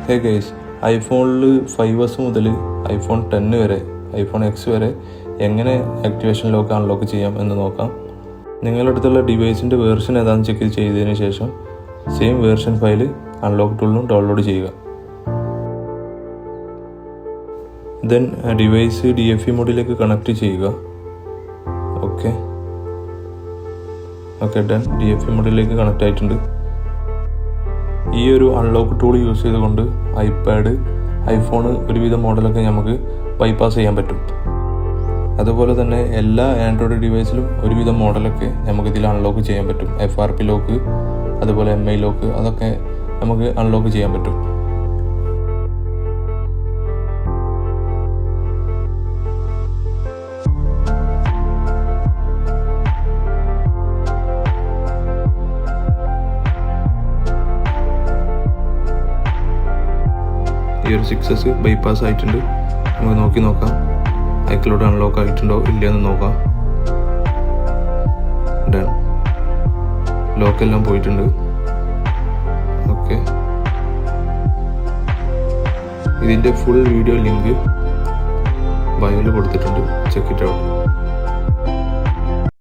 Hey guys, ഐഫോണിൽ 5S മുതൽ iPhone 10 വരെ iPhone X വരെ എങ്ങനെ ആക്ടിവേഷൻ ലോക്ക് അൺലോക്ക് ചെയ്യാം എന്ന് നോക്കാം. നിങ്ങളുടെ അടുത്തുള്ള ഡിവൈസിൻ്റെ വേർഷൻ ഏതാണെന്ന് ചെക്ക് ചെയ്തതിന് ശേഷം സെയിം വേർഷൻ ഫയൽ അൺലോക്ക് ടൂളിലും ഡൗൺലോഡ് ചെയ്യുക. ദെൻ ഡിവൈസ് DFE മോഡിലേക്ക് കണക്ട് ചെയ്യുക. Okay done. DFE മോഡിലേക്ക് കണക്ട് ആയിട്ടുണ്ട്. ഈ ഒരു അൺലോക്ക് ടൂൾ യൂസ് ചെയ്തുകൊണ്ട് ഐപാഡ്, ഐഫോൺ ഒരുവിധ മോഡലൊക്കെ നമുക്ക് ബൈപ്പാസ് ചെയ്യാൻ പറ്റും. അതുപോലെ തന്നെ എല്ലാ ആൻഡ്രോയിഡ് ഡിവൈസിലും ഒരുവിധ മോഡലൊക്കെ നമുക്കിതിൽ അൺലോക്ക് ചെയ്യാൻ പറ്റും. FRP ലോക്ക്, അതുപോലെ MI ലോക്ക്, അതൊക്കെ നമുക്ക് അൺലോക്ക് ചെയ്യാൻ പറ്റും. ഈ ഒരു 6S ബൈപ്പാസ് ആയിട്ടുണ്ട്. നമുക്ക് നോക്കാം ഐക്ലോഡ് അൺലോക്ക് ആയിട്ടുണ്ടോ ഇല്ലയെന്ന് നോക്കാം. ഡൺ. ലോക്കെല്ലാം പോയിട്ടുണ്ട്. ഓക്കെ, ഇതിൻ്റെ ഫുൾ വീഡിയോ ലിങ്ക് ബയോയിൽ കൊടുത്തിട്ടുണ്ട്. Check it out.